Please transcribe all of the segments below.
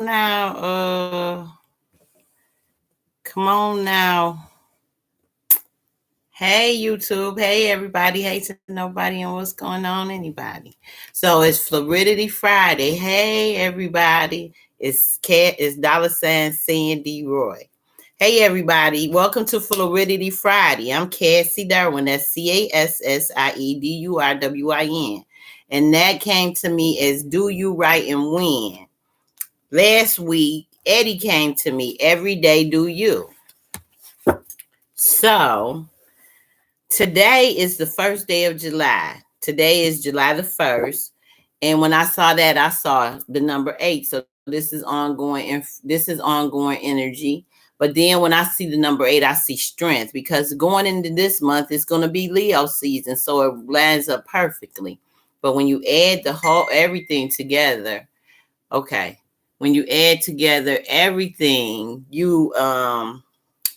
now. Come on now. Hey YouTube. Hey everybody. Hey to nobody and what's going on, anybody. So it's Fluidity Friday. Hey everybody. It's $ SanDeeRoy. Hey everybody. Welcome to Fluidity Friday. I'm Cassie Darwin. That's CASSIEDURWIN. And that came to me as Do You Right and Win. Last week, Eddie came to me, Every Day Do You. So today is the first day of July. Today is July the 1st. And when I saw that, I saw the number 8. So this is ongoing energy. But then when I see the number 8, I see strength, because going into this month, it's going to be Leo season. So it lines up perfectly. But when you add everything together, okay. When you add together everything, you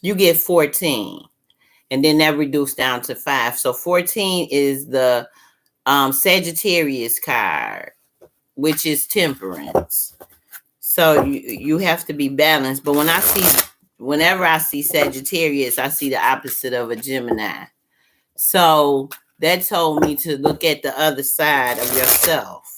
get 14. And then that reduced down to 5. So 14 is the Sagittarius card, which is temperance. So you have to be balanced. But whenever I see Sagittarius, I see the opposite of a Gemini. So that told me to look at the other side of yourself.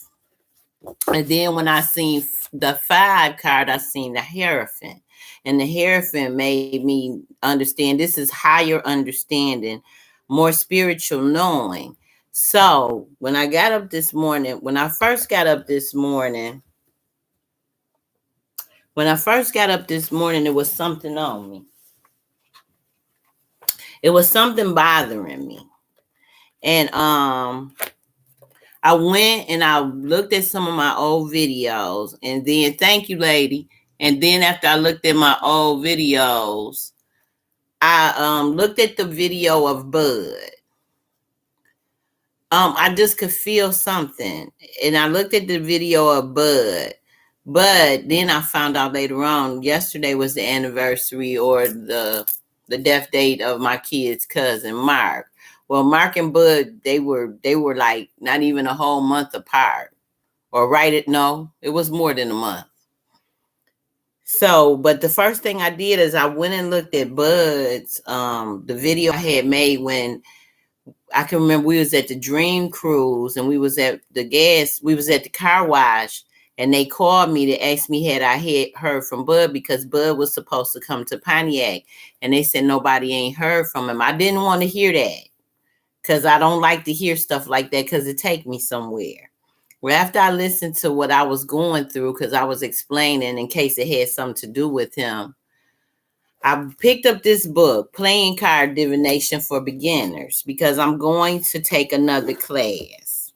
And then when I seen the 5 card, I seen the Hierophant. And the Hierophant made me understand this is higher understanding, more spiritual knowing. So when I got up this morning, when I first got up this morning, there was something on me. It was something bothering me. And I went and I looked at some of my old videos, and then thank you, lady. And then after I looked at my old videos, I looked at the video of Bud. I just could feel something. And I looked at the video of Bud. But then I found out later on, yesterday was the anniversary or the death date of my kid's cousin, Mark. Well, Mark and Bud, they were like not even a whole month apart. Or it was more than a month. So, but the first thing I did is I went and looked at Bud's the video I had made when I can remember we was at the Dream Cruise and we was at the car wash, and they called me to ask me had I heard from Bud, because Bud was supposed to come to Pontiac, and they said nobody ain't heard from him. I didn't want to hear that, because I don't like to hear stuff like that, because it take me somewhere. Well, after I listened to what I was going through, because I was explaining in case it had something to do with him, I picked up this book, Playing Card Divination for Beginners, because I'm going to take another class.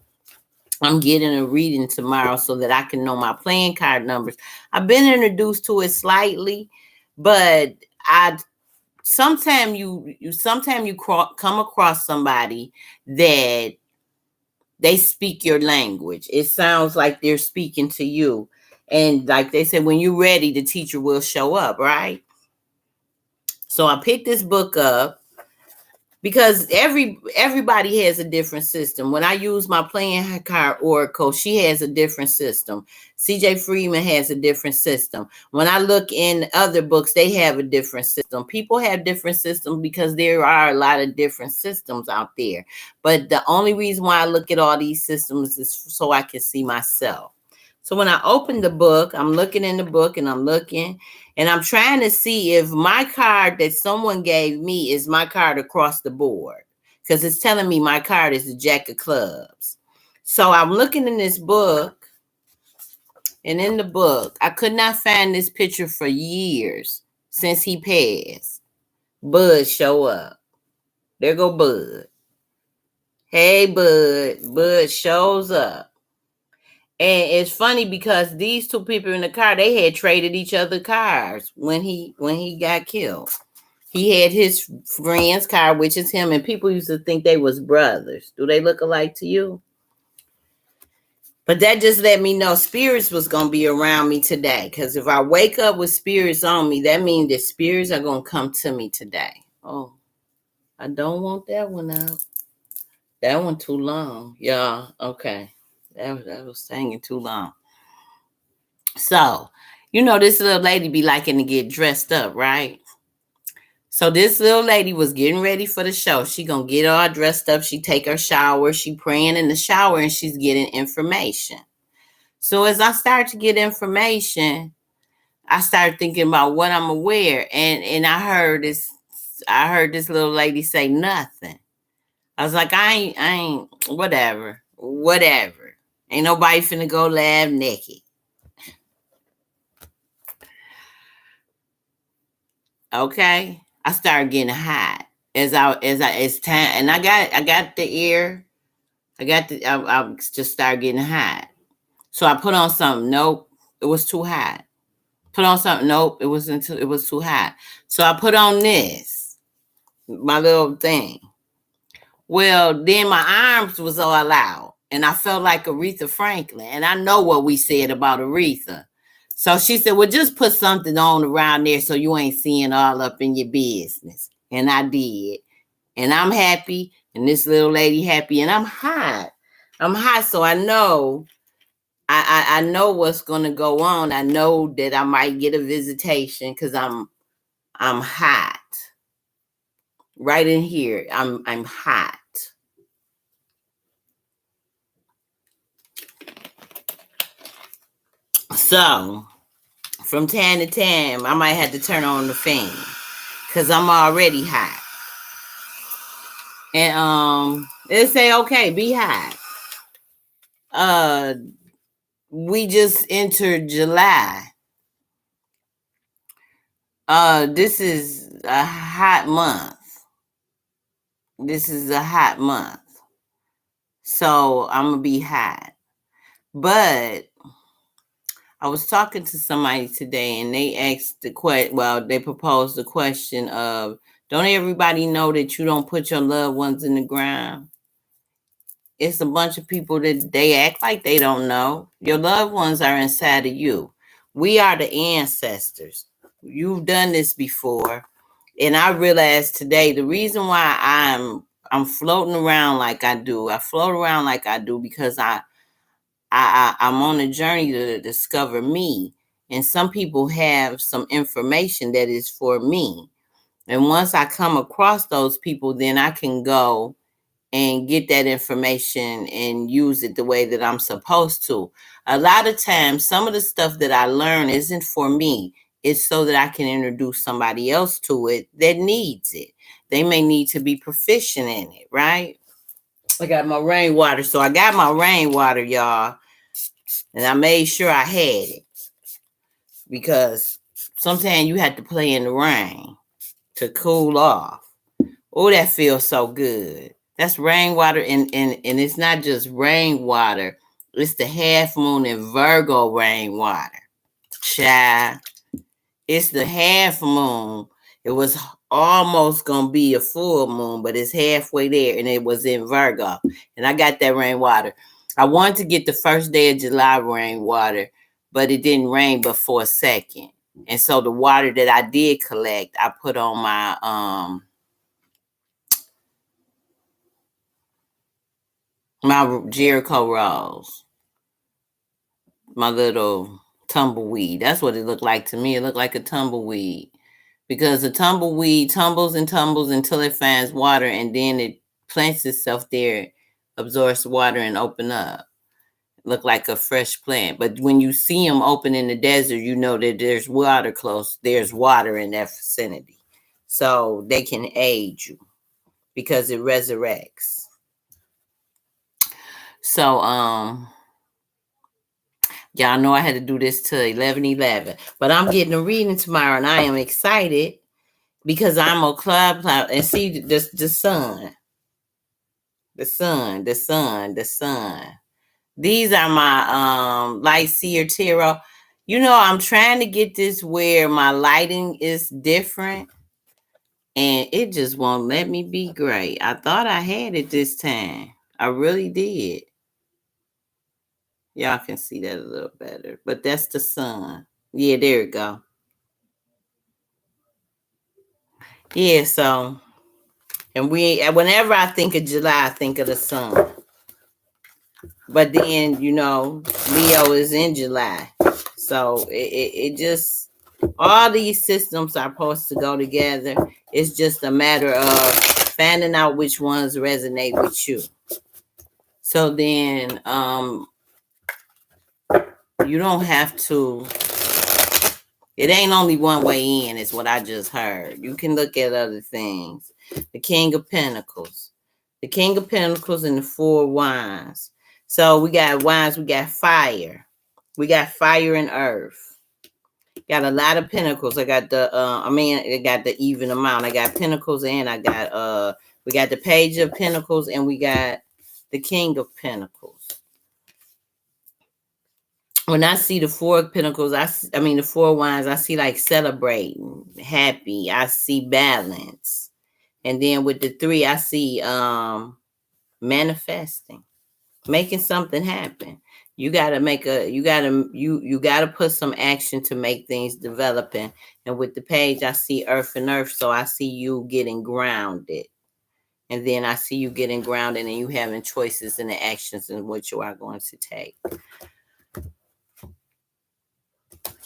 I'm getting a reading tomorrow so that I can know my playing card numbers. I've been introduced to it slightly, but sometimes you come across somebody that they speak your language. It sounds like they're speaking to you. And like they said, when you're ready, the teacher will show up, right? So I picked this book up because everybody has a different system. When I use my playing card oracle, she has a different system. CJ Freeman has a different system. When I look in other books, they have a different system. People have different systems because there are a lot of different systems out there. But the only reason why I look at all these systems is so I can see myself. So when I open the book, I'm looking in the book and I'm looking. And I'm trying to see if my card that someone gave me is my card across the board, because it's telling me my card is the Jack of Clubs. So I'm looking in this book, and in the book, I could not find this picture for years since he passed. Bud show up. There go Bud. Hey, Bud. Bud shows up. And it's funny because these two people in the car, they had traded each other cars when he got killed. He had his friend's car, which is him, and people used to think they was brothers. Do they look alike to you? But that just let me know spirits was going to be around me today. Because if I wake up with spirits on me, that means that spirits are going to come to me today. Oh, I don't want that one out. That one too long. Yeah, okay. That was hanging too long. So You know, this little lady be liking to get dressed up, right? So this little lady was getting ready for the show. She gonna get all dressed up. She take her shower. She praying in the shower and she's getting information. So as I start to get information, I started thinking about what I'm gonna wear. And I heard this little lady say nothing. I was like, I ain't, whatever. Ain't nobody finna go laugh naked. Okay. I started getting hot as time, and I got the ear. I just started getting hot. So I put on something. Nope. It was too hot. Put on something. Nope. It was too hot. So I put on this, my little thing. Well, then my arms was all out and I felt like Aretha Franklin. And I know what we said about Aretha. So she said, well, just put something on around there so you ain't seeing all up in your business. And I did. And I'm happy. And this little lady happy. And I'm hot. So I know I know what's gonna go on. I know that I might get a visitation because I'm hot. Right in here. I'm hot. So from time to time, I might have to turn on the fan because I'm already hot. And they say, okay, be hot. We just entered July. This is a hot month. So I'm gonna be hot. But I was talking to somebody today and they asked they proposed the question of, don't everybody know that you don't put your loved ones in the ground? It's a bunch of people that they act like they don't know. Your loved ones are inside of you. We are the ancestors. You've done this before. And I realized today the reason why I'm floating around like I do. I float around like I do because I'm on a journey to discover me. And some people have some information that is for me. And once I come across those people, then I can go and get that information and use it the way that I'm supposed to. A lot of times, some of the stuff that I learn isn't for me. It's so that I can introduce somebody else to it that needs it. They may need to be proficient in it, right? I got my rainwater. So I got my rainwater, y'all. And I made sure I had it. Because sometimes you have to play in the rain to cool off. Oh, that feels so good. That's rainwater, and it's not just rainwater. It's the half moon in Virgo rainwater. Child, it's the half moon. It was almost going to be a full moon, but it's halfway there, and it was in Virgo. And I got that rainwater. I wanted to get the first day of July rainwater, but it didn't rain but for a second. And so the water that I did collect, I put on my Jericho rolls, my little tumbleweed. That's what it looked like to me. It looked like a tumbleweed because the tumbleweed tumbles and tumbles until it finds water, and then it plants itself there, absorbs water, and open up. Look like a fresh plant. But when you see them open in the desert, you know that there's water close. There's water in that vicinity. So they can aid you because it resurrects. So, y'all know I had to do this till 11:11, but I'm getting a reading tomorrow, and I am excited because I'm a club and see the sun. These are my light seer tarot. You know, I'm trying to get this where my lighting is different, and it just won't let me be great. I thought I had it this time. I really did. Y'all can see that a little better, but that's the sun. Yeah, there we go. Yeah, so, and whenever I think of July, I think of the sun. But then, you know, Leo is in July. So it just, all these systems are supposed to go together. It's just a matter of finding out which ones resonate with you. So then you don't have to, it ain't only one way in, is what I just heard. You can look at other things. The King of Pentacles. The King of Pentacles and the Four of Wands. So we got wands, we got fire. We got fire and earth. Got a lot of pentacles. I got the I got the even amount. I got pentacles and I got we got the Page of Pentacles and we got the King of Pentacles. When I see the Four of Pentacles, I mean the Four of Wands, I see like celebrating, happy. I see balance. And then with the three, I see manifesting, making something happen. You gotta make you gotta put some action to make things developing. And with the Page, I see earth and earth. So I see you getting grounded. And then I see you getting grounded and you having choices in the actions in what you are going to take.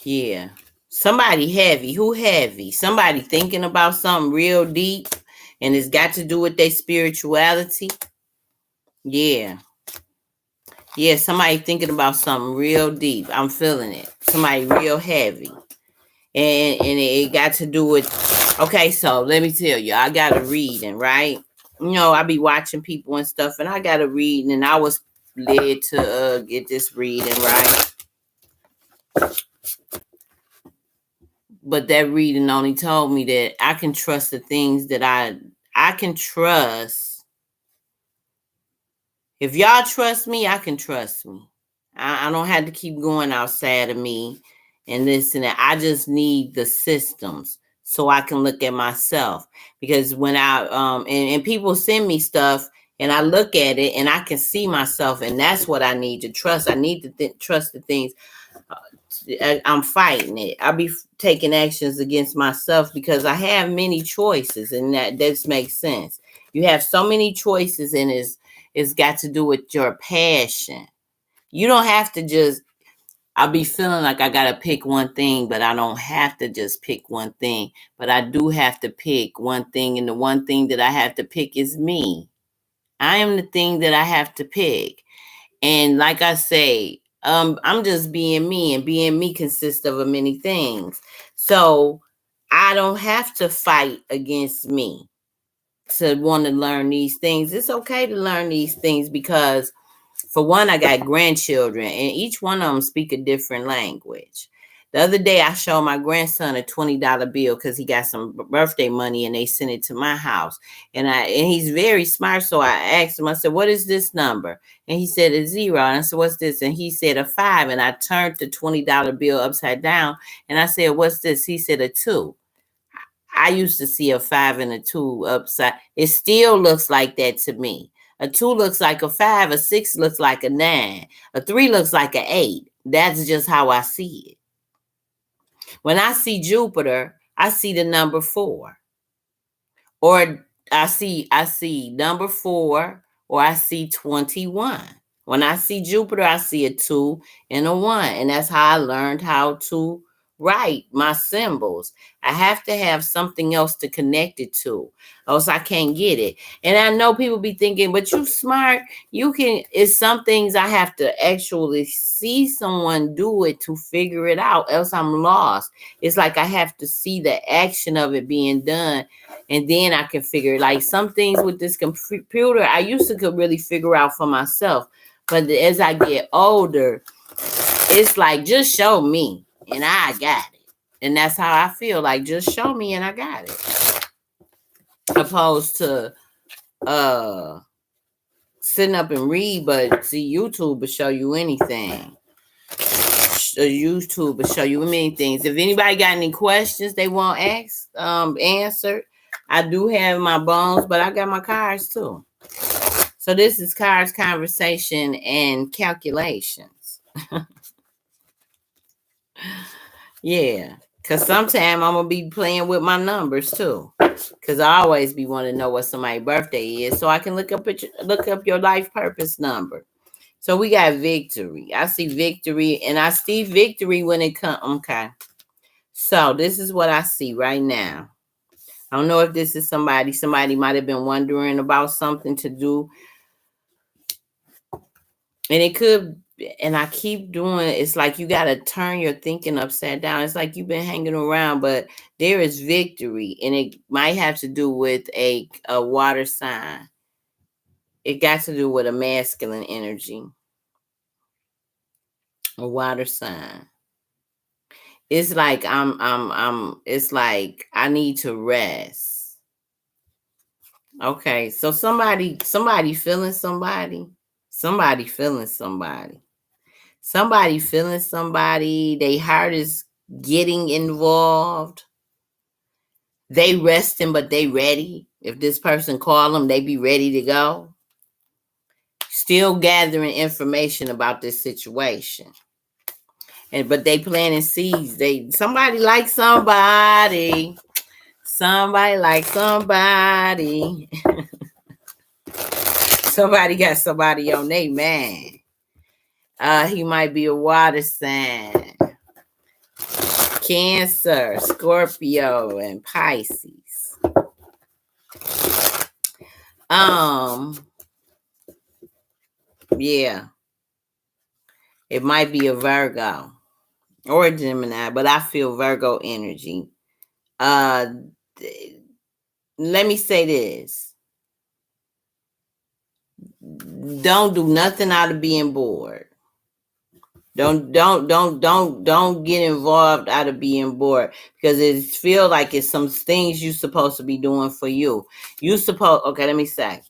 Yeah. Somebody heavy. Who heavy? Somebody thinking about something real deep and it's got to do with their spirituality. Yeah. Yeah, somebody thinking about something real deep. I'm feeling it. Somebody real heavy. And it got to do with, okay, so let me tell you, I got a reading, right? You know, I be watching people and stuff, and I got a reading, and I was led to get this reading, right? But that reading only told me that I can trust the things that I can trust. If y'all trust me, I can trust me. I don't have to keep going outside of me and this and that. I just need the systems so I can look at myself. Because when I and people send me stuff and I look at it and I can see myself, and that's what I need to trust. I need to trust the things. I'm fighting it. I'll be taking actions against myself because I have many choices, and that makes sense. You have so many choices, and it's got to do with your passion. You don't have to just, I'll be feeling like I got to pick one thing, but I don't have to just pick one thing. But I do have to pick one thing, and the one thing that I have to pick is me. I am the thing that I have to pick. And like I say, I'm just being me, and being me consists of many things. So I don't have to fight against me to want to learn these things. It's okay to learn these things because, for one, I got grandchildren, and each one of them speak a different language. The other day, I showed my grandson a $20 bill because he got some birthday money, and they sent it to my house. And he's very smart, so I asked him, I said, "What is this number?" And he said, "A 0." And I said, "What's this?" And he said, "A 5." And I turned the $20 bill upside down, and I said, "What's this?" He said, "A 2." I used to see a 5 and a 2 upside. It still looks like that to me. A 2 looks like a 5. A 6 looks like a 9. A 3 looks like an 8. That's just how I see it. When I see Jupiter, I see the number 4. Or I see number 4, or I see 21. When I see Jupiter, I see a 2 and a 1. And that's how I learned how to write my symbols. I have to have something else to connect it to, else I can't get it. And I know people be thinking, but you smart. You can, it's some things I have to actually see someone do it to figure it out, else I'm lost. It's like I have to see the action of it being done, and then I can figure it. Like some things with this computer, I used to could really figure out for myself. But as I get older, it's like, just show me and I got it. And that's how I feel. Like, just show me and I got it. Opposed to sitting up and read, but see, YouTube will show you anything. YouTube will show you many things. If anybody got any questions they want answered, I do have my bones, but I got my cards too. So this is Cards, Conversation, and Calculations. Yeah, because sometime I'm going to be playing with my numbers too. Because I always be wanting to know what somebody's birthday is, so I can look up your life purpose number. So we got victory. I see victory, and I see victory when it comes. Okay. So this is what I see right now. I don't know if this is somebody. Somebody might have been wondering about something to do. And it could, and I keep doing, it's like you got to turn your thinking upside down. It's like you've been hanging around, but there is victory. And it might have to do with a water sign. It got to do with a masculine energy. A water sign. It's like it's like I need to rest. Okay, so somebody feeling somebody. Somebody feeling somebody. Somebody feeling somebody. Their heart is getting involved. They resting, but they ready. If this person call them, they be ready to go. Still gathering information about this situation. But they planting seeds. Somebody like somebody. Somebody like somebody. Somebody got somebody on their man. He might be a water sign. Cancer, Scorpio, and Pisces. Yeah. It might be a Virgo or a Gemini, but I feel Virgo energy. Let me say this. Don't do nothing out of being bored. Don't get involved out of being bored, because it feel like it's some things you supposed to be doing for you. Okay, let me say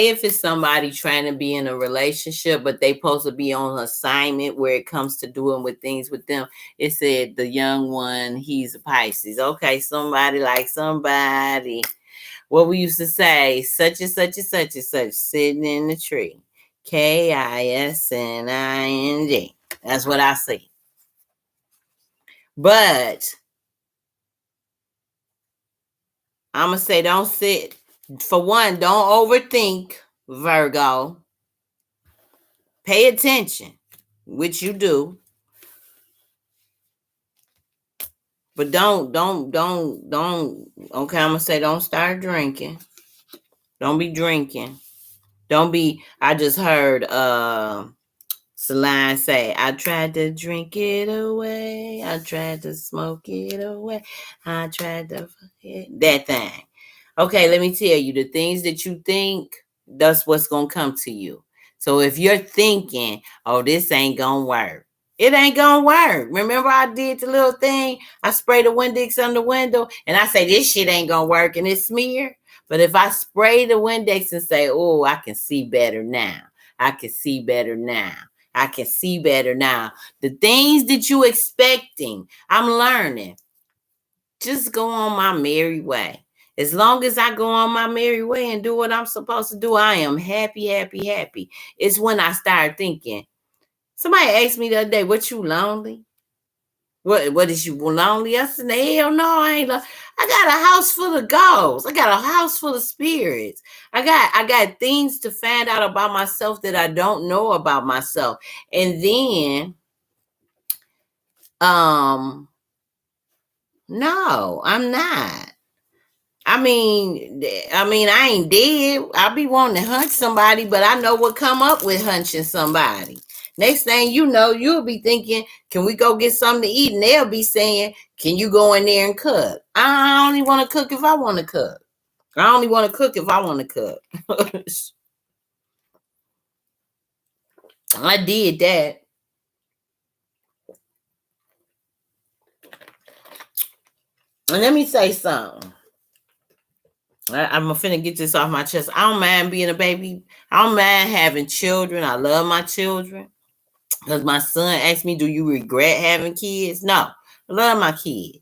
if it's somebody trying to be in a relationship, but they supposed to be on assignment where it comes to doing with things with them. It said the young one, he's a Pisces. Okay, somebody like somebody. What we used to say, such and such and such and such, sitting in the tree. KISNING. That's what I see. But I'm going to say don't sit. For one, don't overthink, Virgo. Pay attention, which you do. But don't, okay, I'm going to say don't start drinking. Don't be drinking. Don't be, I just heard Celine say, I tried to drink it away. I tried to smoke it away. I tried to forget that thing. Okay, let me tell you, the things that you think, that's what's going to come to you. So if you're thinking, oh, this ain't going to work, it ain't going to work. Remember I did the little thing? I sprayed the Windex on the window and I say, this shit ain't going to work, and it's smeared. But if I spray the Windex and say, oh, I can see better now. I can see better now. I can see better now. The things that you expecting, I'm learning. Just go on my merry way. As long as I go on my merry way and do what I'm supposed to do, I am happy, happy, happy. It's when I start thinking. Somebody asked me the other day, what, you lonely? What is you lonely? I said, hell no, I ain't lonely. I got a house full of ghosts. I got a house full of spirits. I got things to find out about myself that I don't know about myself. And then, no, I'm not. I mean, I ain't dead. I be wanting to hunt somebody, but I know what come up with hunching somebody. Next thing you know, you'll be thinking, can we go get something to eat? And they'll be saying, can you go in there and cook? I only want to cook if I want to cook. I only want to cook if I want to cook. I did that. And let me say something. I'm finna get this off my chest. I don't mind being a baby. I don't mind having children. I love my children. Because my son asked me, do you regret having kids? No. I love my kids.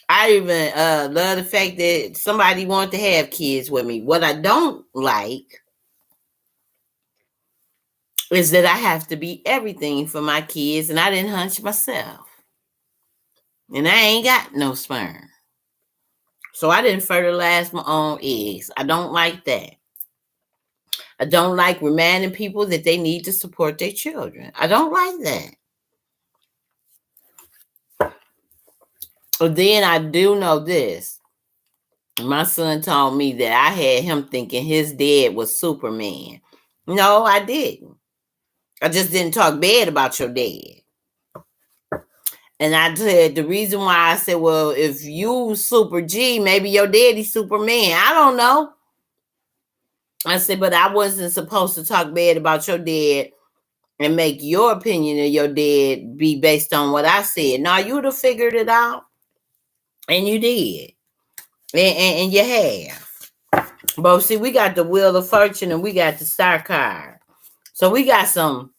I even love the fact that somebody wanted to have kids with me. What I don't like is that I have to be everything for my kids, and I didn't hunch myself. And I ain't got no sperm. So I didn't fertilize my own eggs. I don't like that. I don't like reminding people that they need to support their children. I don't like that. But then I do know this. My son told me that I had him thinking his dad was Superman. No, I didn't. I just didn't talk bad about your dad. And I said the reason why I said, well, if you Super G, maybe your daddy's Superman. I don't know. I said, but I wasn't supposed to talk bad about your dad and make your opinion of your dad be based on what I said. No, you'd have figured it out. And you did. And you have. But see, we got the Wheel of Fortune and we got the Star card. So we got some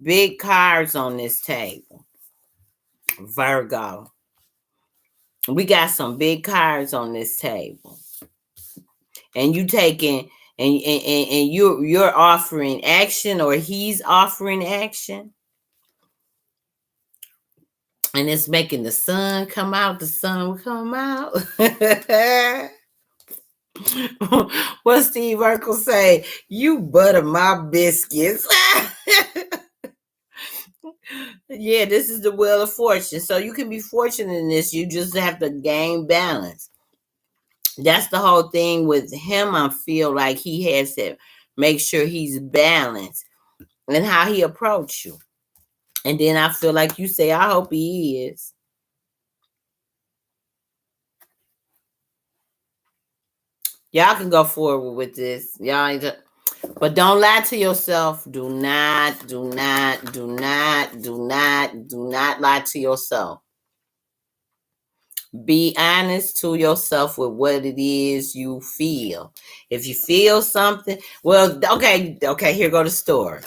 big cards on this table. Virgo. We got some big cards on this table. And you taking and you're offering action, or he's offering action. And it's making the sun come out. The sun will come out. What Steve Urkel say? You butter my biscuits. Yeah, this is the Wheel of Fortune. So you can be fortunate in this. You just have to gain balance. That's the whole thing with him. I feel like he has to make sure he's balanced in how he approach you. And then I feel like you say, I hope he is. Y'all can go forward with this. Y'all ain't just, but don't lie to yourself. Do not lie to yourself. Be honest to yourself with what it is you feel. If you feel something, well, okay, here go the story.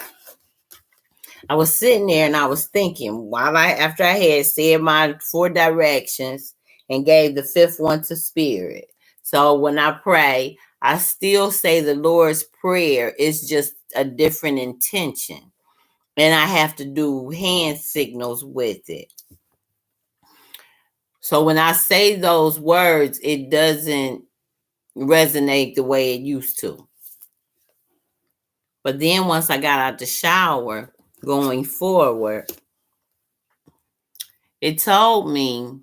I was sitting there and I was thinking after I had said my 4 directions and gave the 5th one to Spirit. So when I pray, I still say the Lord's Prayer. It's just a different intention. And I have to do hand signals with it. So when I say those words, it doesn't resonate the way it used to. But then once I got out the shower, going forward, it told me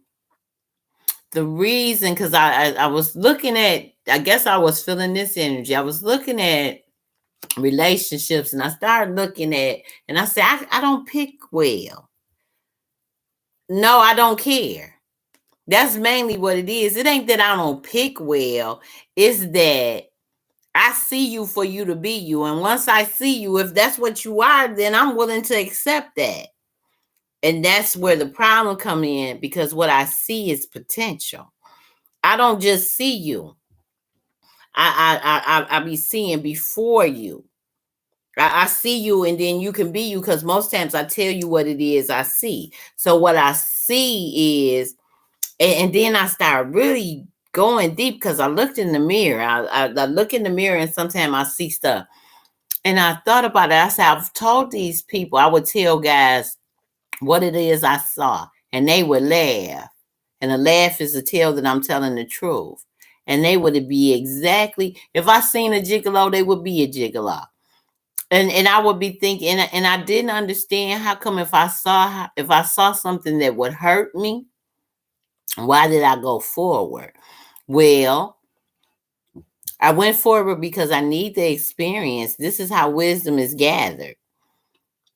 the reason, because I was looking at, I guess I was feeling this energy. I was looking at relationships and I started looking at, and I said, I don't pick well. No, I don't care. That's mainly what it is. It ain't that I don't pick well. It's that I see you for you to be you. And once I see you, if that's what you are, then I'm willing to accept that. And that's where the problem come in, because what I see is potential. I don't just see you. I be seeing before you. I see you, and then you can be you, because most times I tell you what it is I see. So what I see is, and then I start really going deep, because I looked in the mirror. I look in the mirror and sometimes I see stuff. And I thought about it. I said, I've told these people, I would tell guys what it is I saw, and they would laugh. And a laugh is a tell that I'm telling the truth. And they would be exactly, if I seen a gigolo, they would be a gigolo. And I would be thinking, and I didn't understand how come if I saw something that would hurt me, why did I go forward? Well, I went forward because I need the experience. This is how wisdom is gathered.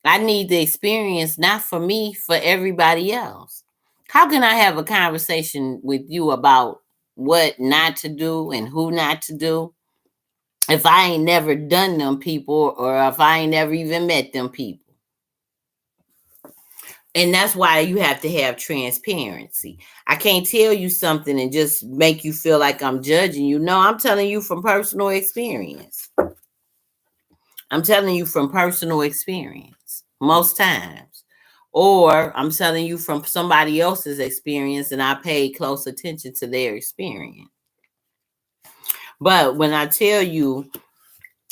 I need the experience, not for me, for everybody else. How can I have a conversation with you about what not to do and who not to do if I ain't never done them people, or if I ain't never even met them people? And that's why you have to have transparency. I can't tell you something and just make you feel like I'm judging you. No, I'm telling you from personal experience. I'm telling you from personal experience most times. Or I'm telling you from somebody else's experience and I paid close attention to their experience. But when I tell you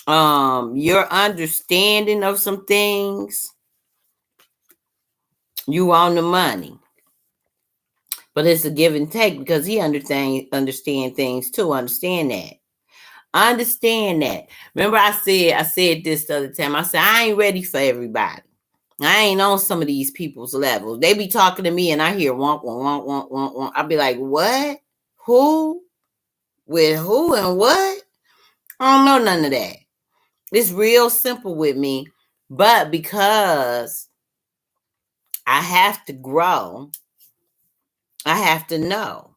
your understanding of some things, you on the money. But it's a give and take, because he understand things too. Understand that. I understand that. Remember I said this the other time. I said, I ain't ready for everybody. I ain't on some of these people's levels. They be talking to me and I hear wonk, wonk, wonk, wonk, wonk, wonk. I be like, what? Who? With who and what? I don't know none of that. It's real simple with me. But because I have to grow, I have to know.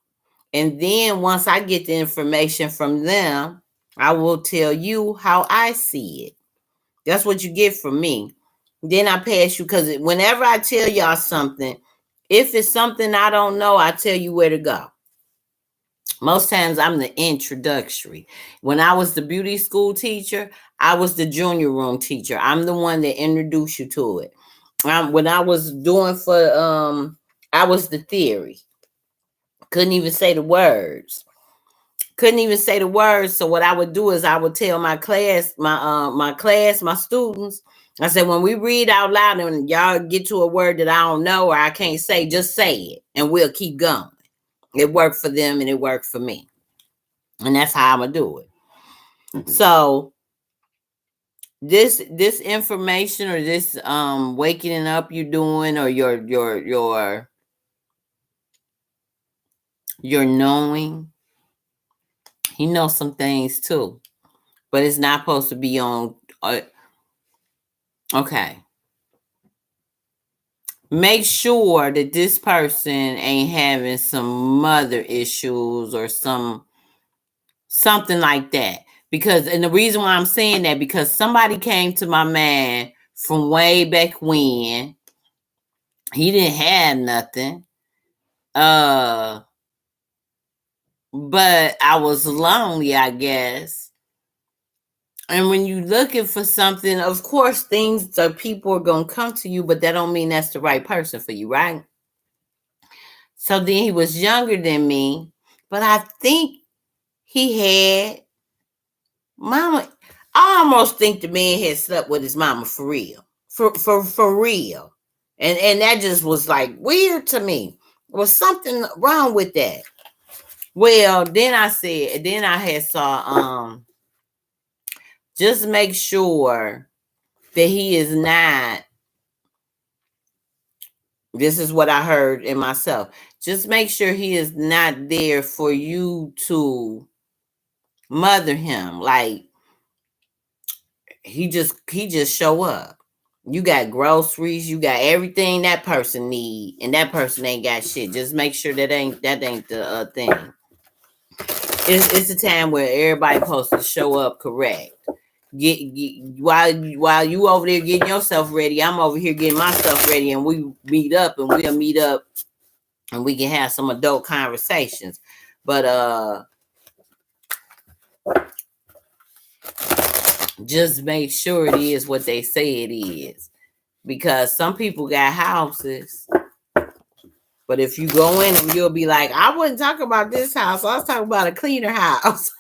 And then once I get the information from them, I will tell you how I see it. That's what you get from me. Then I pass you, because whenever I tell y'all something, if it's something I don't know, I tell you where to go. Most times I'm the introductory. When I was the beauty school teacher, I was the junior room teacher. I'm the one that introduced you to it. When I was doing I was the theory. Couldn't even say the words. So what I would do is I would tell my class, my students, I said, when we read out loud and y'all get to a word that I don't know or I can't say, just say it and we'll keep going. It worked for them and it worked for me. And that's how I'm gonna do it. So this information or this waking up you're doing, or your knowing, he knows some things too. But it's not supposed to be on okay. Make sure that this person ain't having some mother issues or something like that. Because, and the reason why I'm saying that, because somebody came to my man from way back when. He didn't have nothing. But I was lonely, I guess. And when you're looking for something, of course, people are going to come to you, but that don't mean that's the right person for you, right? So then he was younger than me, but I think he had mama. I almost think the man had slept with his mama for real, for real, and that just was like weird to me. There was something wrong with that. Well, then I had saw just make sure that he is not. This is what I heard in myself. Just make sure he is not there for you to mother him. Like he just show up. You got groceries, you got everything that person need, and that person ain't got shit. Just make sure that ain't the thing. It's a time where everybody supposed to show up correct. While you over there getting yourself ready, I'm over here getting myself ready, and we'll meet up and we can have some adult conversations. But just make sure it is what they say it is. Because some people got houses, but if you go in them, you'll be like, I wouldn't talk about this house. I was talking about a cleaner house.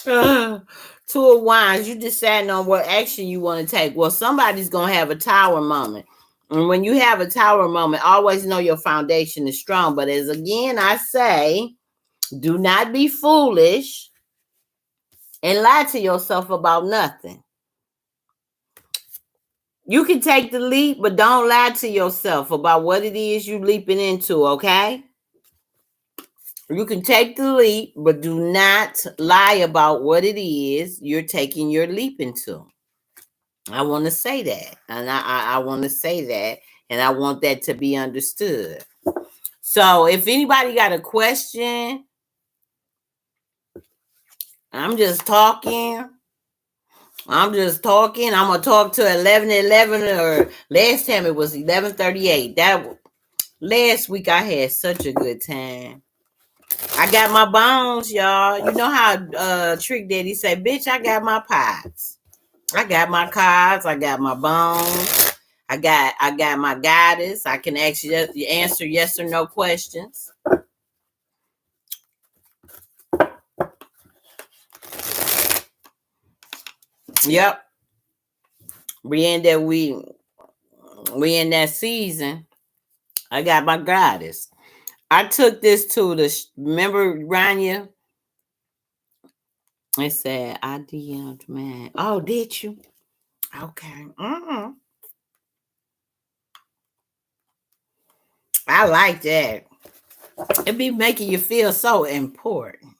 Two of Wands, you deciding on what action you want to take. Well, somebody's going to have a tower moment. And when you have a tower moment, always know your foundation is strong. But as again, I say, do not be foolish and lie to yourself about nothing. You can take the leap, but don't lie to yourself about what it is you leaping into, okay? You can take the leap, but do not lie about what it is you're taking your leap into. I want to say that. And I want to say that. And I want that to be understood. So if anybody got a question, I'm just talking. I'm going to talk to 11:11, or last time it was 11:38. Last week I had such a good time. I got my bones, y'all. You know how Trick Daddy say, bitch, I got my pots. I got my cards. I got my bones. I got my guidance. I can actually answer yes or no questions. Yep. We in that season. I got my goddess. I took this to remember Rania? It said I DM'd man. Oh, did you? Okay. I like that. It be making you feel so important.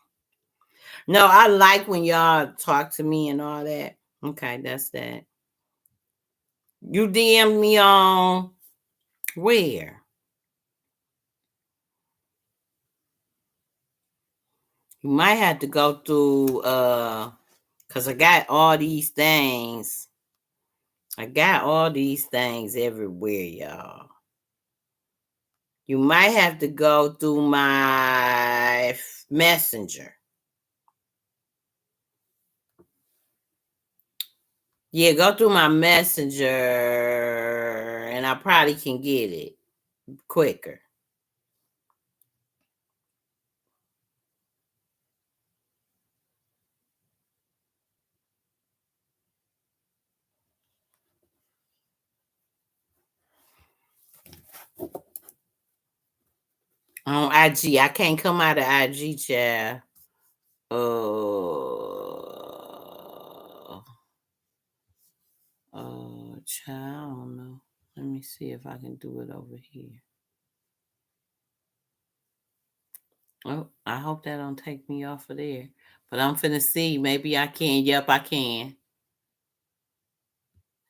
No, I like when y'all talk to me and all that. Okay, that's that. You DM me on where? You might have to go through because I got all these things. I got all these things everywhere, y'all. You might have to go through my messenger. Yeah, go through my messenger and I probably can get it quicker. On IG. I can't come out of IG, child. Child, I don't know. Let me see if I can do it over here. Oh, I hope that don't take me off of there. But I'm finna see. Maybe I can. Yep, I can.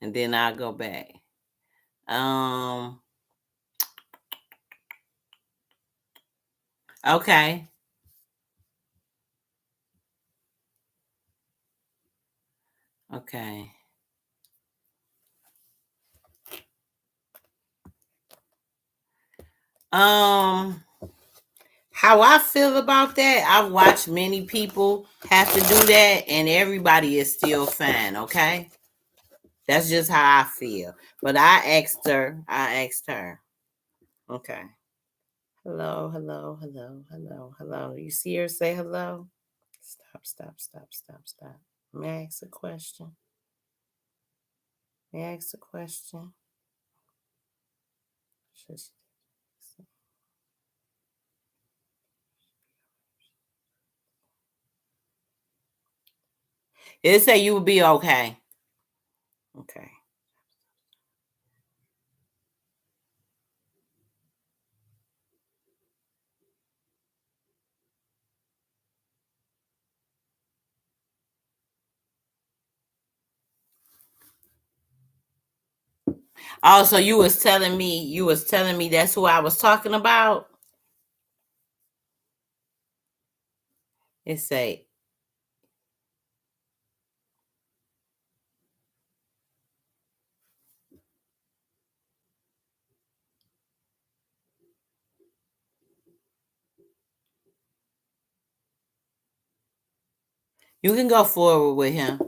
And then I'll go back. Okay. Okay. How I feel about that, I've watched many people have to do that, and everybody is still fine, okay? That's just how I feel. But I asked her. Okay. Hello, hello, hello, hello, hello. You see her say hello? Stop. May I ask a question? It say you will be okay. Okay. Oh, so you was telling me that's who I was talking about? It say you can go forward with him.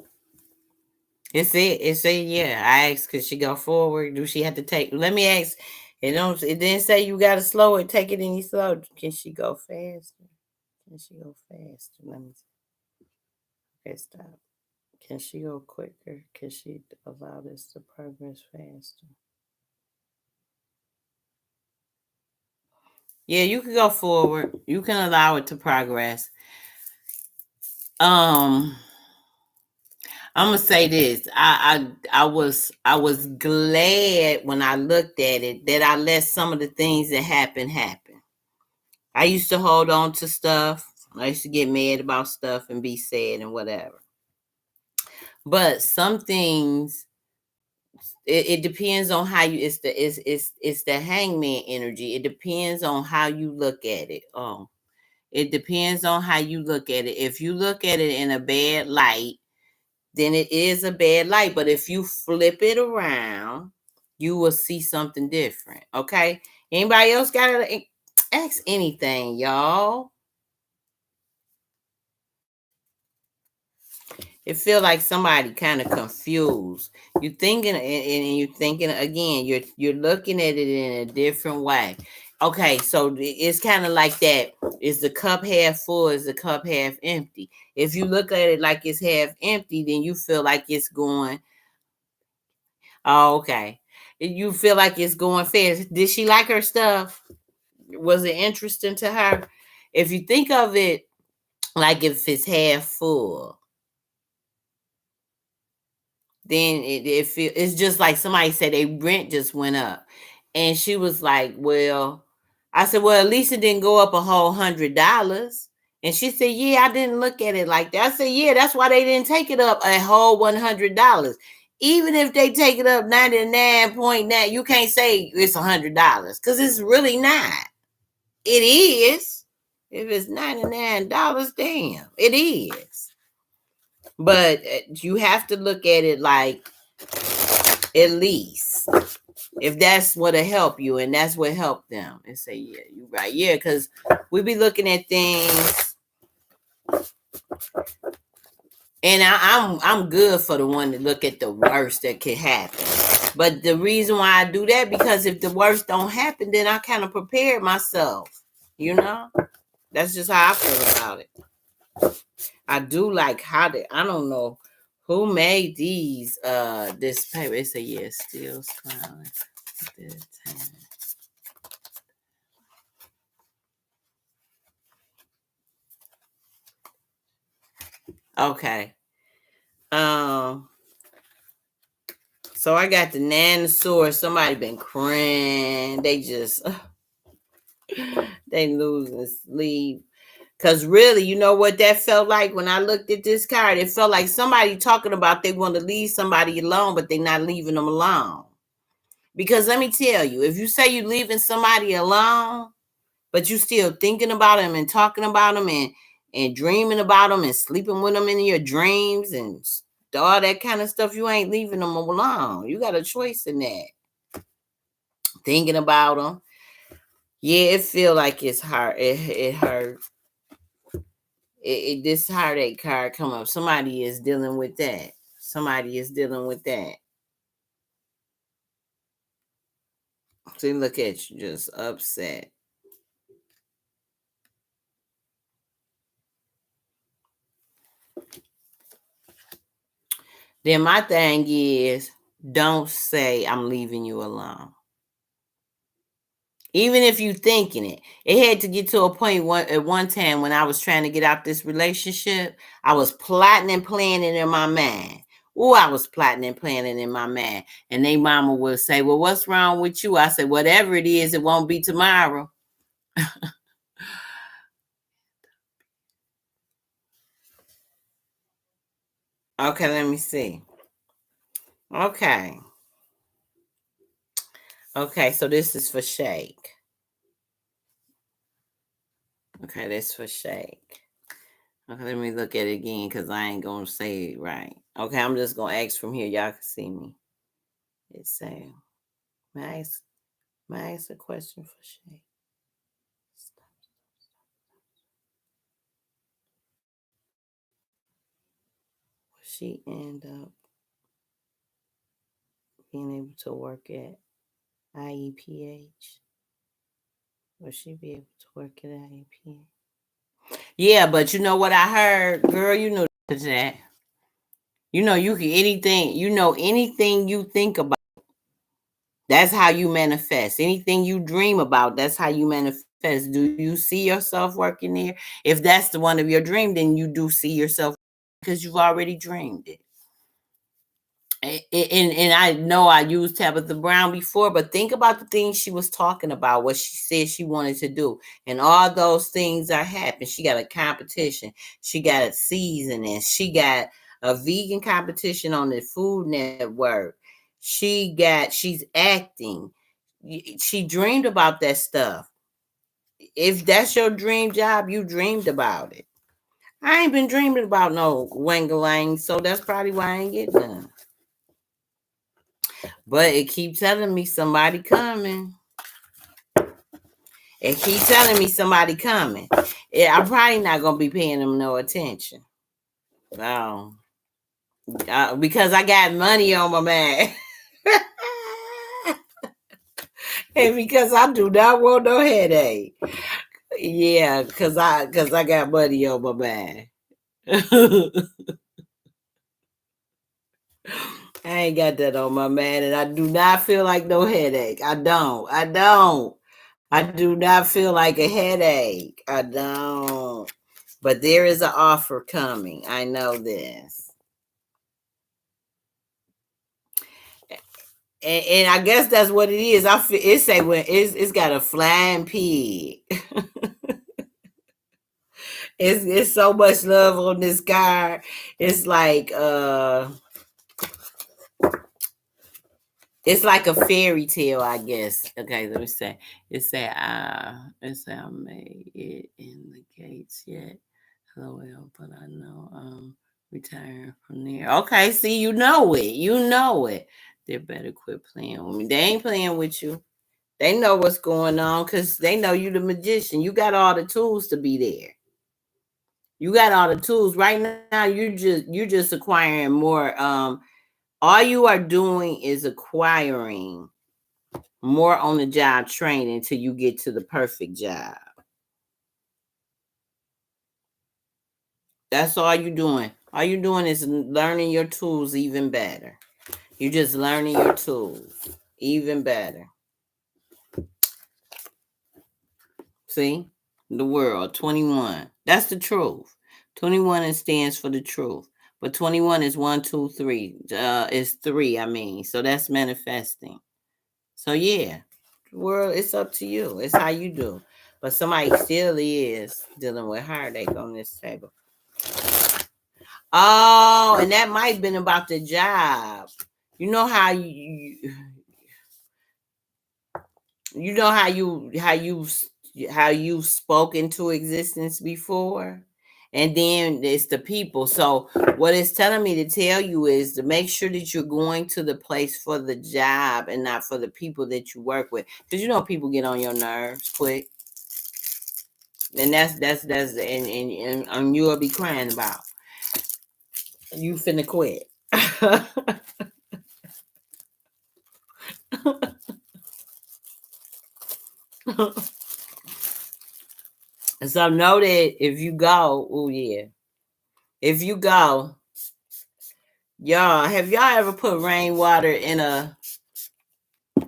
It said, yeah. I asked, could she go forward? Do she have to take? Let me ask. It didn't say you gotta slow it, take it any slow. Can she go faster? Let me see. Okay, stop. Can she go quicker? Can she allow this to progress faster? Yeah, you can go forward. You can allow it to progress. I'm gonna say this. I was glad when I looked at it that I let some of the things that happen. I used to hold on to stuff. I used to get mad about stuff and be sad and whatever. But some things, it depends on how you. It's the hangman energy. It depends on how you look at it. It depends on how you look at it. If you look at it in a bad light, then it is a bad light. But if you flip it around, you will see something different. Okay. Anybody else got to ask anything, y'all? It feel like somebody kind of confused. You thinking and you're thinking again. You're looking at it in a different way. Okay, so it's kind of like that. Is the cup half full? Is the cup half empty? If you look at it like it's half empty, then you feel like it's going. Oh, okay. You feel like it's going fast. Did she like her stuff? Was it interesting to her? If you think of it like if it's half full, then it's just like somebody said their rent just went up. And she was like, well, I said, well, at least it didn't go up a whole $100. And she said, yeah, I didn't look at it like that. I said, yeah, that's why they didn't take it up a whole $100. Even if they take it up 99.9, you can't say it's $100 because it's really not. It is. If it's $99, damn, it is. But you have to look at it like at least. If that's what'll help you, and that's what helped them, and say, yeah, you're right. Yeah, because we be looking at things, and I'm good for the one to look at the worst that could happen. But the reason why I do that, because if the worst don't happen, then I kind of prepared myself. You know, that's just how I feel about it. I do like how I don't know who made these this paper. It say yeah, still smiling. Okay. So I got the Nanosaur. Somebody been crying. They just they losing sleep. Cause really, you know what that felt like when I looked at this card? It felt like somebody talking about they want to leave somebody alone, but they're not leaving them alone. Because let me tell you, if you say you're leaving somebody alone, but you still thinking about them and talking about them and dreaming about them and sleeping with them in your dreams and all that kind of stuff, you ain't leaving them alone. You got a choice in that. Thinking about them. Yeah, it feel like it's hard. It hurt. This heartache card come up. Somebody is dealing with that. Somebody is dealing with that. See, look at you, just upset. Then my thing is, don't say I'm leaving you alone. Even if you thinking it. It had to get to a point at one time when I was trying to get out this relationship. I was plotting and planning in my mind. Oh, I was plotting and planning in my mind. And they mama would say, well, what's wrong with you? I said, whatever it is, it won't be tomorrow. Okay, let me see. Okay. Okay, so this is for Shake. Okay, that's for Shake. Okay, let me look at it again because I ain't going to say it right. Okay, I'm just going to ask from here. Y'all can see me. It's saying, may I ask a question for Shake? Will she end up being able to work at IEPH? Will she be able to work at IEPH? Yeah, but you know what I heard? Girl, you know that. You know, you can anything you think about. That's how you manifest. Anything you dream about, that's how you manifest. Do you see yourself working there? If that's the one of your dream, then you do see yourself because you've already dreamed it. And I know I used Tabitha Brown before, but think about the things she was talking about, what she said she wanted to do. And all those things are happening. She got a competition. She got a seasoning. She got a vegan competition on the Food Network. She's acting. She dreamed about that stuff. If that's your dream job, you dreamed about it. I ain't been dreaming about no wangalang, so that's probably why I ain't getting none. But it keeps telling me somebody coming. It keeps telling me somebody coming. I'm probably not gonna be paying them no attention. No, because I got money on my mind. And because I do not want no headache. Yeah, because I got money on my mind. I ain't got that on my mind, and I do not feel like no headache. I don't. I do not feel like a headache. I don't. But there is an offer coming. I know this. And I guess that's what it is. I feel it say when it's got a flying pig. It's so much love on this card. It's like a fairy tale, I guess. Okay, let me say. It say I made it in the gates yet. LOL, but I know I'm retiring from there. Okay, see, you know it. You know it. They better quit playing with me. They ain't playing with you. They know what's going on because they know you the magician. You got all the tools to be there. You got all the tools. Right now, you just acquiring more. All you are doing is acquiring more on the job training until you get to the perfect job. That's all you're doing. All you're doing is learning your tools even better. You're just learning your tools even better. See? The world, 21. That's the truth. 21 stands for the truth. But 21 is 1, 2, 3. It's 3, I mean. So that's manifesting. So yeah. The world, it's up to you. It's how you do. But somebody still is dealing with heartache on this table. Oh, and that might have been about the job. You know how you know how you've spoken to existence before, and then it's the people. So what it's telling me to tell you is to make sure that you're going to the place for the job and not for the people that you work with, because you know people get on your nerves quick, and that's and you'll be crying about you finna quit. So know that if you go, oh yeah, if you go, y'all, have y'all ever put rainwater in a?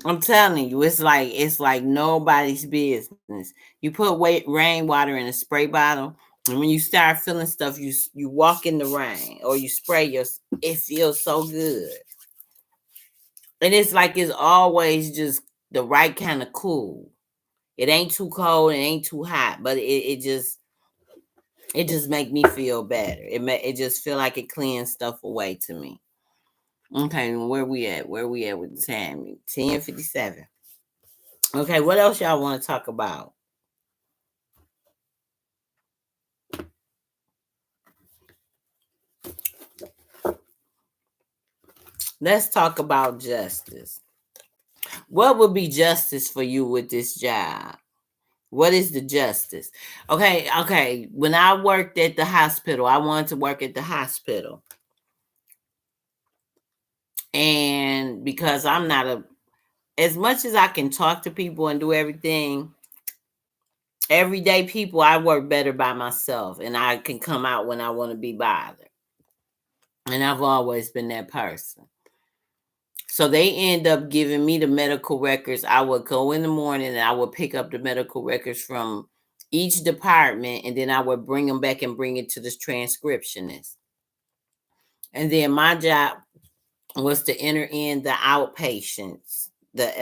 I'm telling you, it's like nobody's business. You put rainwater in a spray bottle, and when you start feeling stuff, you walk in the rain or you spray your. It feels so good, and it's like it's always just the right kind of cool. It ain't too cold, it ain't too hot, but it just make me feel better. It just feel like it cleans stuff away to me. Okay, where we at? Where we at with the time? 10:57. Okay, what else y'all want to talk about? Let's talk about justice. What would be justice for you with this job? What is the justice? Okay. When I worked at the hospital, I wanted to work at the hospital. And because I'm not as much as I can talk to people and do everything, everyday people, I work better by myself and I can come out when I want to be bothered. And I've always been that person. So they end up giving me the medical records. I would go in the morning and I would pick up the medical records from each department, and then I would bring them back and bring it to this transcriptionist. And then my job was to enter in the outpatients, the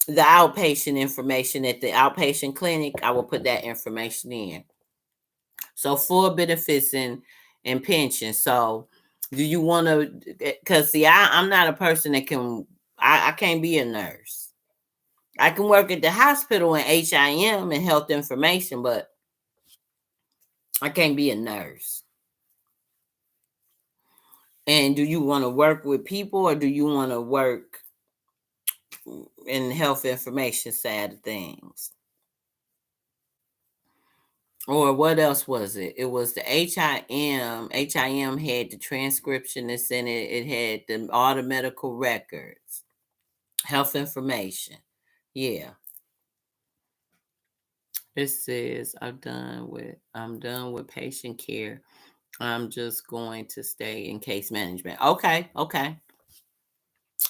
outpatient information at the outpatient clinic. I will put that information in. So full benefits and pension. So do you want to? Because see, I'm not a person that can. I can't be a nurse. I can work at the hospital in HIM and health information, but I can't be a nurse. And do you want to work with people or do you want to work in the health information side of things? Or what else was it? It was the HIM. HIM had the transcriptionist in it. It had all the medical records, health information. Yeah. It says I'm done with patient care. I'm just going to stay in case management. Okay.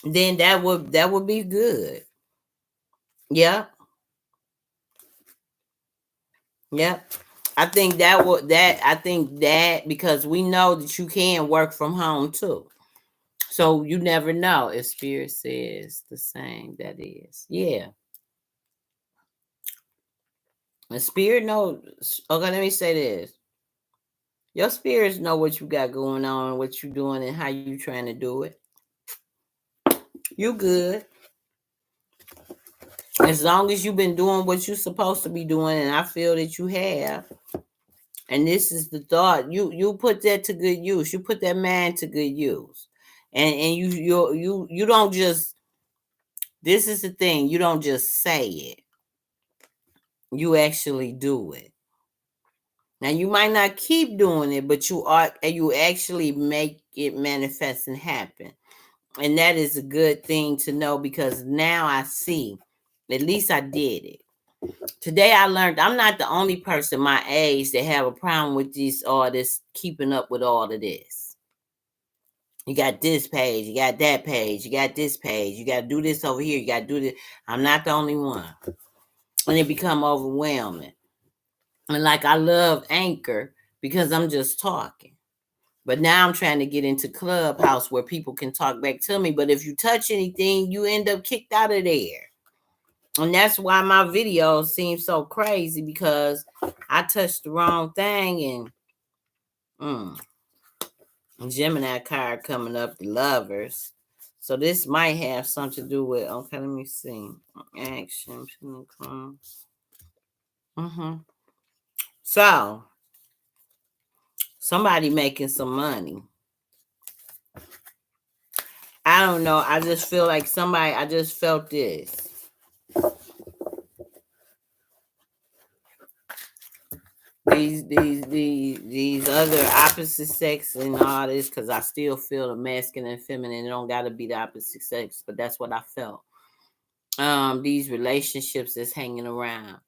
Then that would be good. Yep. Yep. I think that because we know that you can work from home too. So you never know if spirit says the same. That is. Yeah. The spirit knows. Okay, let me say this. Your spirits know what you got going on, what you doing, and how you trying to do it. You good. As long as you've been doing what you're supposed to be doing, and I feel that you have. And this is the thought. You put that to good use. You put that mind to good use. And you don't just, this is the thing, you don't just say it. You actually do it. Now you might not keep doing it, but you actually make it manifest and happen. And that is a good thing to know, because now I see, at least I did it. Today I learned I'm not the only person my age that have a problem with this keeping up with all of this. You got this page, you got that page, you got this page, you got to do this over here, you got to do this. I'm not the only one. And it become overwhelming. And like, I love Anchor because I'm just talking. But now I'm trying to get into Clubhouse where people can talk back to me. But if you touch anything, you end up kicked out of there. And that's why my videos seem so crazy, because I touched the wrong thing. And Gemini card coming up, the Lovers. So this might have something to do with, okay, let me see. Action. So somebody making some money. I don't know. I just feel like I just felt this. These other opposite sex and all this, because I still feel the masculine and feminine. It don't got to be the opposite sex, but that's what I felt. These relationships that's hanging around.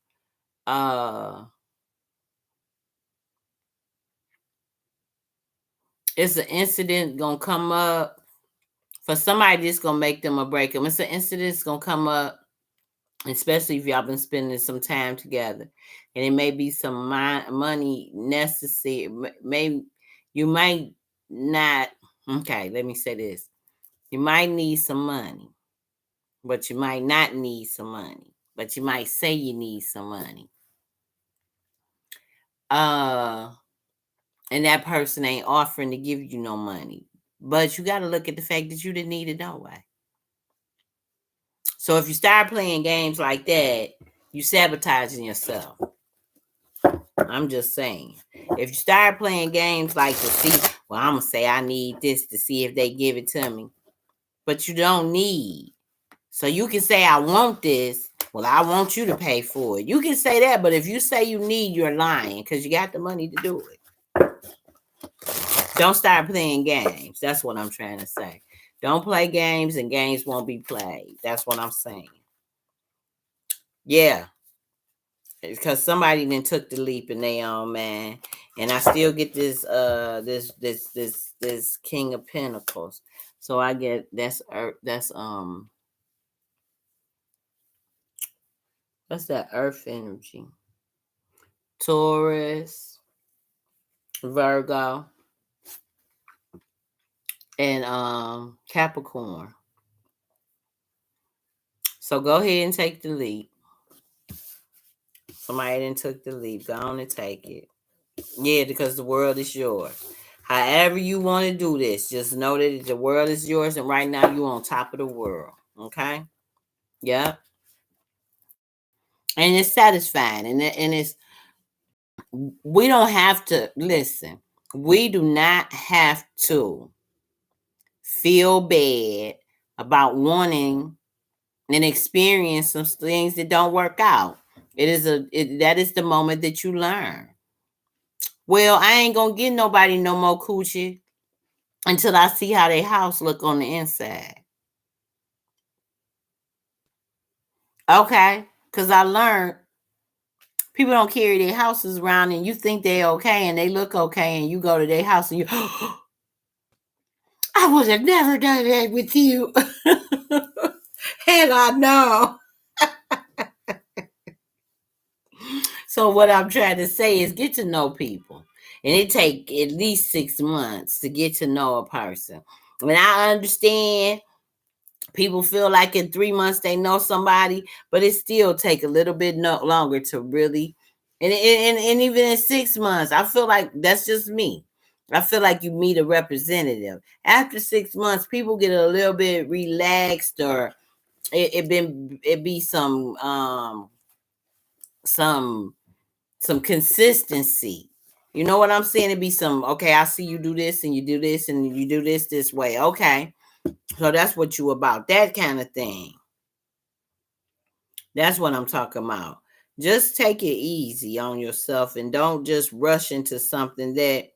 It's an incident gonna come up for somebody that's gonna make them or break them. It's an incident that's gonna come up, especially if y'all been spending some time together, and it may be some money necessary. Maybe you might not. Okay, let me say this: you might need some money, but you might not need some money. But you might say you need some money. And that person ain't offering to give you no money. But you got to look at the fact that you didn't need it no way. So if you start playing games like that, you sabotaging yourself. I'm just saying. If you start playing games like to see, well, I'm going to say I need this to see if they give it to me. But you don't need. So you can say, I want this. Well, I want you to pay for it. You can say that, but if you say you need, you're lying, because you got the money to do it. Don't start playing games. That's what I'm trying to say. Don't play games, and games won't be played. That's what I'm saying. Yeah. Because somebody then took the leap in their own man. And I still get this King of Pentacles. So I get what's that earth energy? Taurus, Virgo, and Capricorn. So go ahead and take the leap. Somebody then took the leap. Go on and take it. Yeah, because the world is yours. However you want to do this, just know that the world is yours, and right now you're on top of the world. Okay? Yep. And it's satisfying. And it's, we don't have to, listen, we do not have to feel bad about wanting and experience some things that don't work out. That is the moment that you learn. Well, I ain't gonna get nobody no more coochie until I see how their house look on the inside. Okay? Because I learned people don't carry their houses around, and you think they're okay and they look okay, and you go to their house and you, I would have never done that with you had I known. So what I'm trying to say is get to know people. And it take at least 6 months to get to know a person. And I understand people feel like in 3 months they know somebody, but it still take a little bit longer to really, and even in 6 months, I feel like that's just me. I feel like you meet a representative. After 6 months, people get a little bit relaxed, or it be some some consistency. You know what I'm saying? It be some, okay, I see you do this and you do this and you do this way. Okay. So that's what you about. That kind of thing. That's what I'm talking about. Just take it easy on yourself and don't just rush into something that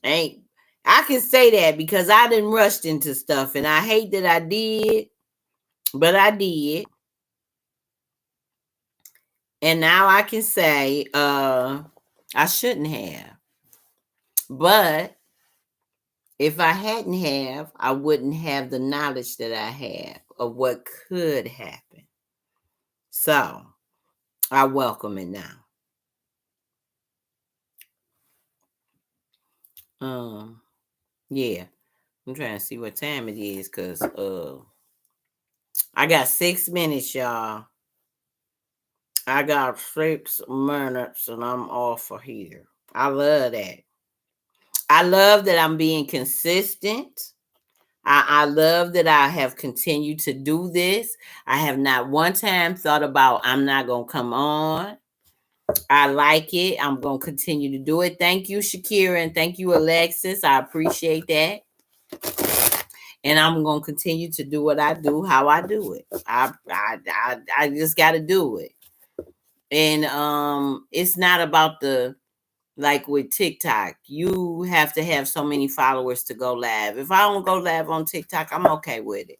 ain't. I can say that because I didn't rush into stuff and I hate that I did, but I did. And now I can say I shouldn't have. But if I hadn't have, I wouldn't have the knowledge that I have of what could happen. So I welcome it now. Yeah. I'm trying to see what time it is because I got 6 minutes, y'all. I got 6 minutes and I'm off of here. I love that. I love that I'm being consistent. I love that I have continued to do this. I have not one time thought about I'm not going to come on. I like it. I'm going to continue to do it. Thank you, Shakira, and thank you, Alexis. I appreciate that. And I'm going to continue to do what I do, how I do it. I just got to do it. And it's not about the, like with TikTok, you have to have so many followers to go live. If I don't go live on TikTok, I'm okay with it.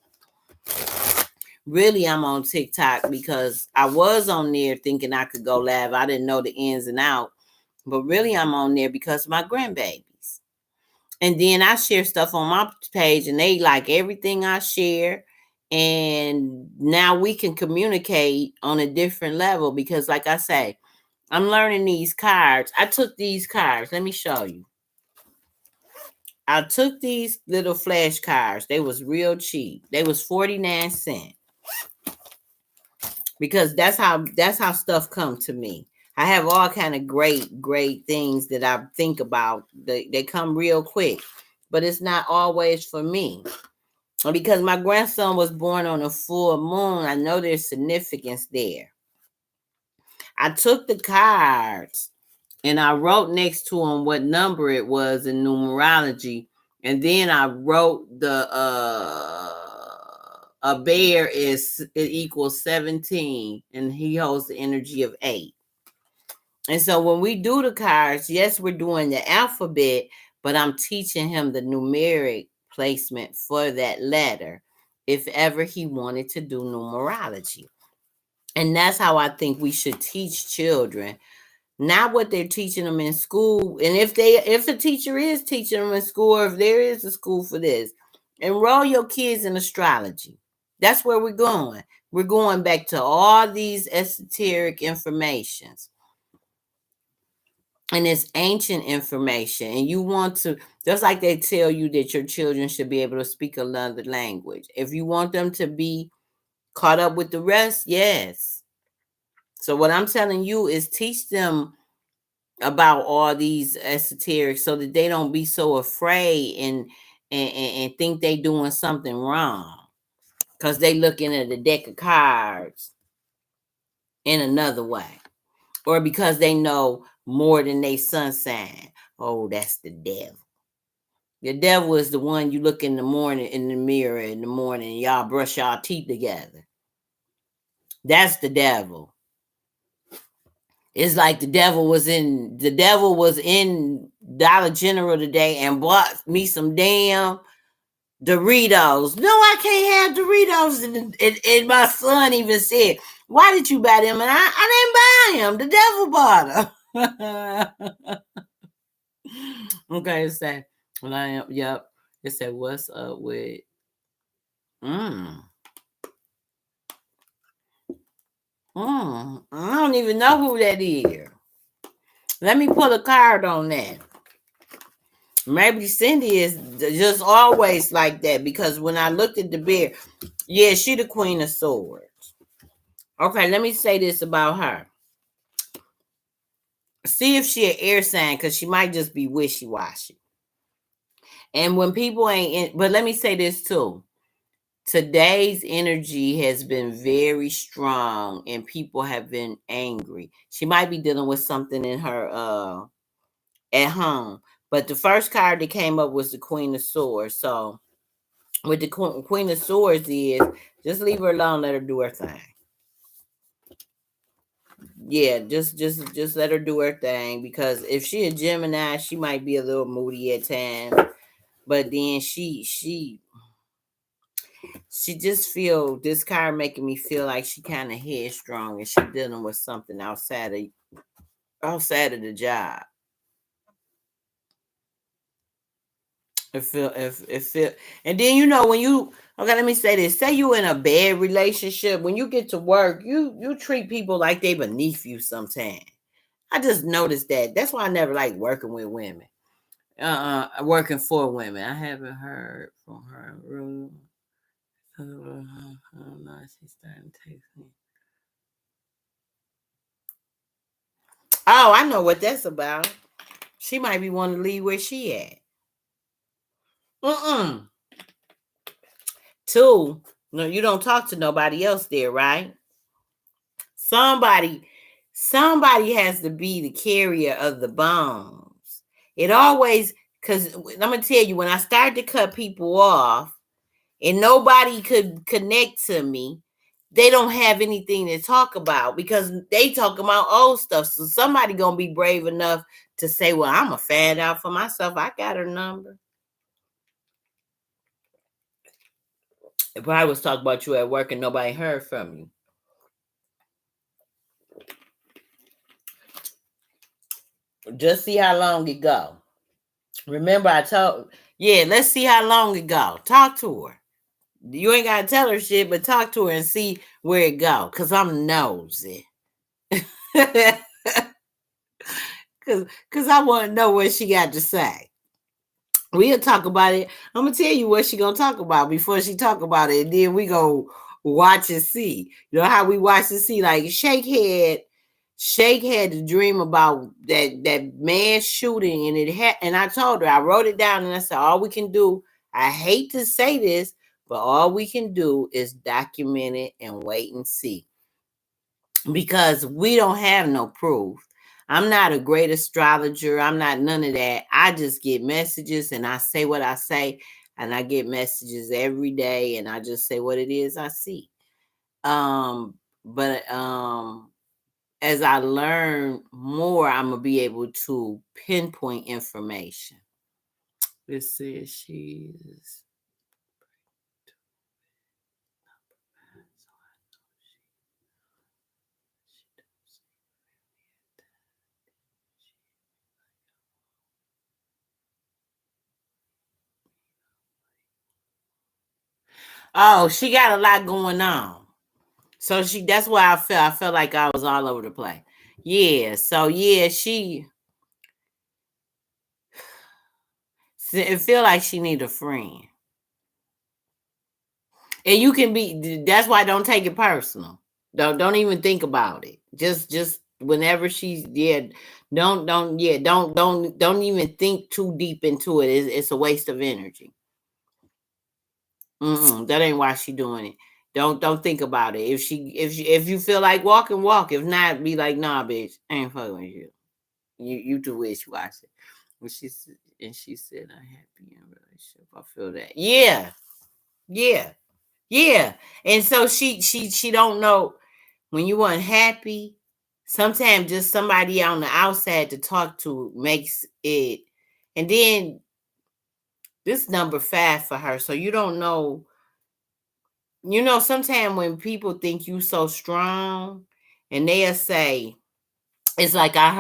Really, I'm on TikTok because I was on there thinking I could go live. I didn't know the ins and outs. But really, I'm on there because of my grandbabies. And then I share stuff on my page and they like everything I share. And now we can communicate on a different level because, like I say, I'm learning these cards. I took these cards. Let me show you. I took these little flash cards. They was real cheap. They was 49 cents. Because that's how stuff come to me. I have all kind of great things that I think about. They come real quick, but it's not always for me. Because my grandson was born on a full moon, I know there's significance there. I took the cards and I wrote next to them what number it was in numerology, and then I wrote the a bear is it equals 17, and he holds the energy of 8. And so when we do the cards, yes, we're doing the alphabet, but I'm teaching him the numeric placement for that letter if ever he wanted to do numerology. And that's how I think we should teach children, not what they're teaching them in school. And if the teacher is teaching them in school, or if there is a school for this, enroll your kids in astrology. That's where we're going. We're going back to all these esoteric informations. And it's ancient information. And you want to, just like they tell you that your children should be able to speak another language. If you want them to be caught up with the rest, yes. So what I'm telling you is teach them about all these esoteric so that they don't be so afraid and think they doing something wrong because they looking at a deck of cards in another way, or because they know more than they sun sign. Oh, that's the devil. The devil is the one you look in the morning in the mirror in the morning and y'all brush y'all teeth together. That's the devil. It's like the devil was in Dollar General today and bought me some damn Doritos. No, I can't have Doritos. And my son even said, "Why did you buy them?" And I didn't buy them. The devil bought them. Okay, it said, yep. It said, "What's up with?" I don't even know who that is. Let me pull a card on that. Maybe Cindy is just always like that, because when I looked at the bear, yeah, she the Queen of Swords. Okay, let me say this about her. See if she an air sign, because she might just be wishy-washy. And when people ain't in, but let me say this too. Today's energy has been very strong and people have been angry. She might be dealing with something in her at home. But the first card that came up was the Queen of Swords. So with the Queen of Swords is just leave her alone, let her do her thing. Yeah, just let her do her thing, because if she a Gemini, she might be a little moody at times. But then she just feel, this card making me feel like she kind of headstrong and she dealing with something outside of the job. It feel, and then when you, okay, let me say this. Say you in a bad relationship, when you get to work, you treat people like they beneath you sometimes. I just noticed that. That's why I never like working with women. Working for women. I haven't heard from her. I don't know. She's starting to text me. Oh, I know what that's about. She might be wanting to leave where she at. Two, no, you don't talk to nobody else there, right? Somebody has to be the carrier of the bombs. It always, because I'm gonna tell you, when I started to cut people off and nobody could connect to me, they don't have anything to talk about because they talk about old stuff. So somebody gonna be brave enough to say, well, I'm a find out for myself. I got her number. If I was talking about you at work and nobody heard from you. Just see how long it go. Remember, I told, yeah, let's see how long it go. Talk to her. You ain't gotta tell her shit, but talk to her and see where it go. Cause I'm nosy. Cause I want to know what she got to say. We'll talk about it. I'm gonna tell you what she gonna talk about before she talk about it, and then we go watch and see. You know how we watch and see? Like Shake had to dream about that man shooting, and it had. And I told her, I wrote it down, and I said, all we can do. I hate to say this, but all we can do is document it and wait and see, because we don't have no proof. I'm not a great astrologer. I'm not none of that. I just get messages and I say what I say, and I get messages every day, and I just say what it is I see. But as I learn more, I'm gonna be able to pinpoint information. It says she's. Oh, she got a lot going on. So that's why I felt like I was all over the place. Yeah. So yeah, it feel like she need a friend. And you can be, that's why don't take it personal. Don't even think about it. Just whenever she's, yeah, don't even think too deep into it. It's a waste of energy. That ain't why she doing it. Don't think about it. If you feel like walking, walk. If not, be like, nah, bitch, I ain't fucking with you. You too wishy washy. And she said, I'm happy in a relationship. I feel that. Yeah, yeah, yeah. And so she don't know, when you unhappy. Sometimes just somebody on the outside to talk to makes it. And then this number 5 for her. So you don't know. Sometimes when people think you so strong, and they'll say, it's like I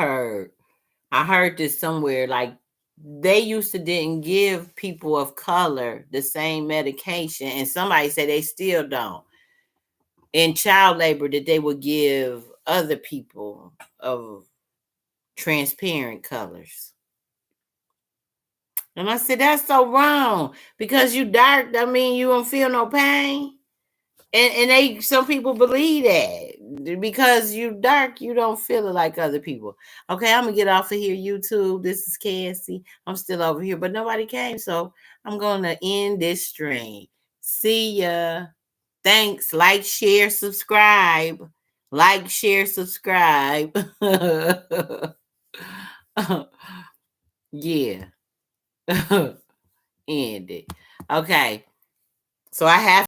heard this somewhere, like they used to didn't give people of color the same medication, and somebody said they still don't, in child labor, that they would give other people of transparent colors. And I said, that's so wrong. Because you dark, I mean, you don't feel no pain. And some people believe that. Because you dark, you don't feel it like other people. Okay, I'm going to get off of here, YouTube. This is Cassie. I'm still over here, but nobody came. So I'm going to end this stream. See ya. Thanks. Like, share, subscribe. Like, share, subscribe. Yeah. End it. Okay. So I have